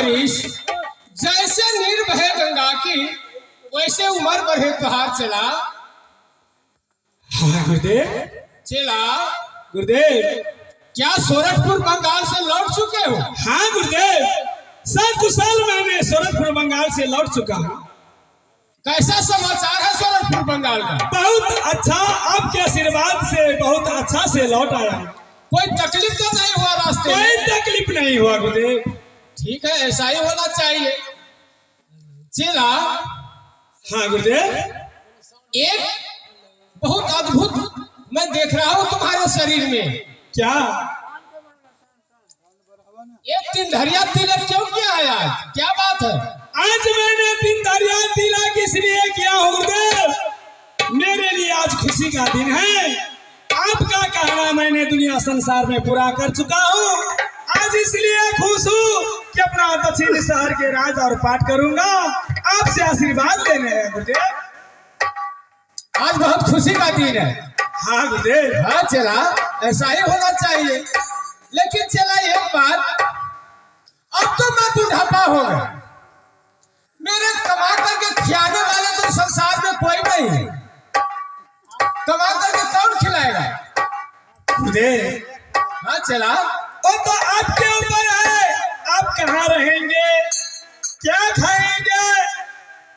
हरीश, जैसे नीर बहे गंगा की वैसे उम्र बढ़े तुहार चला। हाँ गुरुदेव। चला गुरुदेव, क्या सोरठपुर बंगाल से लौट चुके हो? हाँ गुरुदेव, सकुशल मैंने सोरठपुर बंगाल से लौट चुका हूँ। कैसा समाचार है सोरठपुर बंगाल का? बहुत अच्छा, आपके आशीर्वाद से बहुत अच्छा से लौट आया। कोई तकलीफ तो नहीं हुआ रास्ते में? कोई तकलीफ नहीं हुआ गुरुदेव। ठीक है, ऐसा ही होना चाहिए। चला हाँ गुरुदेव। एक बहुत अद्भुत मैं देख रहा हूँ तुम्हारे शरीर में। क्या? ये तीन धरिया तिलक क्यों किया है आज? क्या बात है? आज मैंने तीन धरिया तिलक इसलिए किया हो गुरुदेव, मेरे लिए आज खुशी का दिन है। आपका कहना मैंने दुनिया संसार में पूरा कर चुका हूँ। आज इसलिए खुश हूँ कि अपना दक्षिण शहर के राज और पाठ करूंगा, आपसे आशीर्वाद लेने हैं गुरुदेव। आज बहुत खुशी का दिन है। हाँ गुरुदेव। हाँ चला, ऐसा ही होना चाहिए। लेकिन चला एक बात, अब तो मैं बुढ़ापा हो गया, मेरे कमा करके खिलाने वाले तो संसार में कोई नहीं है। कमा करके कौन खिलाएगा? गुरुदेव। हाँ चला, वो तो आपके ऊपर है, आप कहाँ रहेंगे, क्या खाएंगे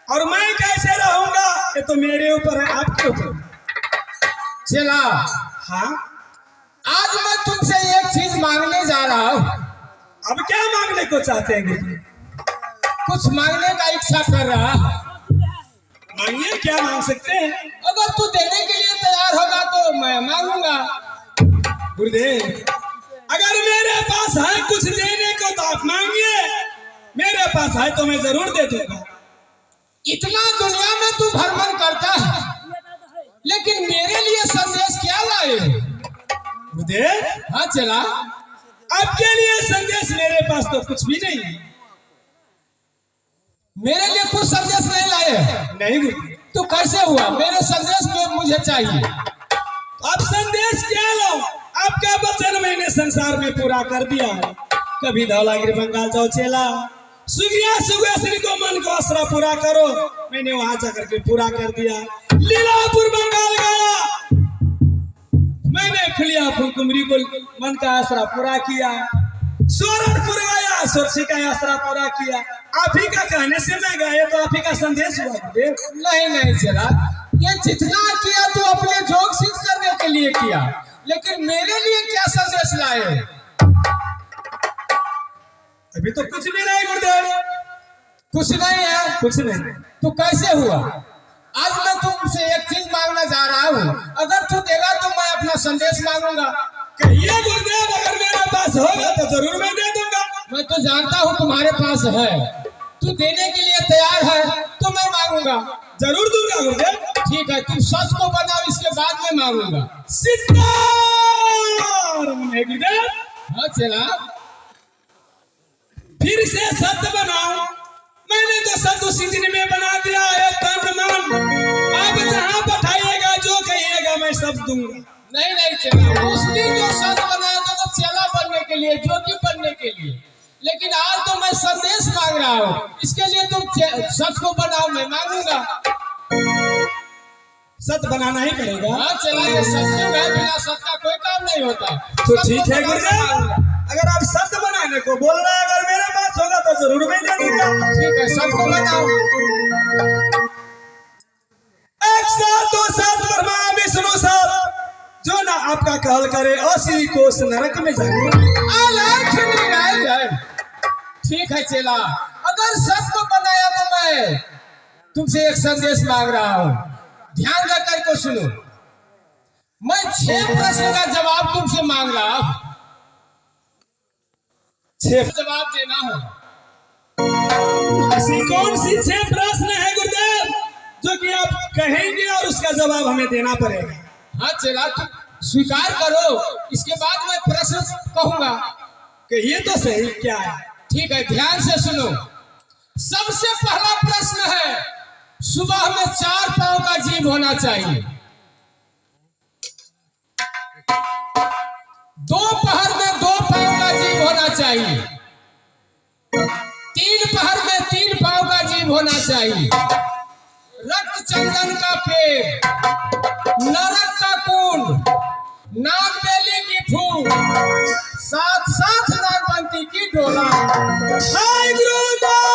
और मैं कैसे रहूंगा, ये तो मेरे ऊपर है, आपके ऊपर। चला हाँ, आज मैं तुमसे एक चीज मांगने जा रहा हूँ। अब क्या मांगने को चाहते हैं गुरुदेव? कुछ मांगने का इच्छा कर रहा है। मांगिए, क्या मांग सकते हैं? अगर तू देने के लिए तैयार होगा तो मैं मांगूंगा। गुरुदेव, अगर मेरे पास है कुछ देने को तो आप मांगिए, मेरे पास है तो मैं जरूर दे दूंगा। इतना दुनिया में तू भ्रमण करता है, लेकिन मेरे लिए संदेश क्या लाए? गुरुदेव। हाँ चला, आपके लिए संदेश मेरे पास तो कुछ भी नहीं है। मेरे लिए कुछ संदेश नहीं लाए? नहीं गुरुदेव। तो कैसे हुआ? मेरे संदेश में मुझे चाहिए। आप संदेश क्या लो, आपका वचन मैंने संसार में पूरा कर दिया है। कभी धौलागिरी बंगाल जाओ चेला, सुगिया सुगेश्वरी को मन को आसरा पूरा करो, मैंने वहां जाकर के पूरा कर दिया। लीलापुर बंगाल गया, मैंने फुलिया फुलकुमरी को मन का आसरा पूरा किया। सोरठपुर गया, सोरसी का आसरा पूरा किया। आप ही का कहने से मैं गए तो आप ही का संदेश हुआ गुरुदेव। नहीं चला, ये जितना किया तू अपने जोग सिद्ध करने के लिए किया, लेकिन मेरे लिए क्या संदेश लाए? अभी तो कुछ भी नहीं गुरुदेव। कुछ नहीं है? कुछ नहीं। तो कैसे हुआ? आज मैं तुमसे एक चीज मांगना जा रहा हूँ, अगर तू देगा तो मैं अपना संदेश मांगूंगा। कहिए गुरुदेव, अगर मेरे पास होगा तो जरूर मैं दे दूंगा। मैं तो जानता हूँ तुम्हारे पास है, तू देने के लिए तैयार है तो मैं मांगूंगा। जरूर दूंगा गुरुदेव। ठीक है, तुम सच को बनाओ, इसके बाद मैं मांगूंगा। सीताराम है गुरुदेव। हाँ चला, फिर से सत्य बनाओ, मैंने तो सत्य उसी दिन में बना दिया है तन मन। आप जहाँ बैठाइएगा, जो कहिएगा मैं सब दूंगा। नहीं चला, उस दिन जो सच बनाया था तो चेला बनने के लिए, ज्योति बनने के लिए, लेकिन आज तो मैं संदेश मांग रहा हूँ, इसके लिए तुम सच को बनाओ, मैं मांगूंगा। सत्य बनाना ही पड़ेगा। हाँ चला, ये सत्य है, बिना सत्य का कोई काम नहीं होता। तो ठीक है गुरुदेव, अगर आप सत्य बनाने को बोल रहे हैं, अगर मेरे पास होगा तो जरूर मैं दे दूंगा। ठीक है, सच को बताओ। एक साथ दो साथ ब्रह्मा विष्णु साथ, जो ना आपका कहल करे असी कोस नरक में जाए। ठीक है चेला, अगर सच को बनाया तो मैं तुमसे एक संदेश मांग रहा हूँ, ध्यान रखकर को सुनो। मैं 6 प्रश्न का जवाब तुमसे मांग रहा हूँ, 6 जवाब देना है। ऐसी कौन सी 6 प्रश्न है गुरुदेव जो कि आप कहेंगे और उसका जवाब हमें देना पड़ेगा? हाँ चला, तुम स्वीकार करो, इसके बाद मैं प्रश्न कहूंगा। कहिए तो सही, क्या है? ठीक है, ध्यान से सुनो। सबसे पहला प्रश्न है, सुबह में 4 पांव का जीव होना चाहिए, दोपहर में 2 पांव का जीव होना चाहिए, होना चाहिए। रक्त चंदन का पेड़, नरक का कुंड, नाग बेली की फूल, साथ साथ नागवंती की डोला। हाय गुरुदेव।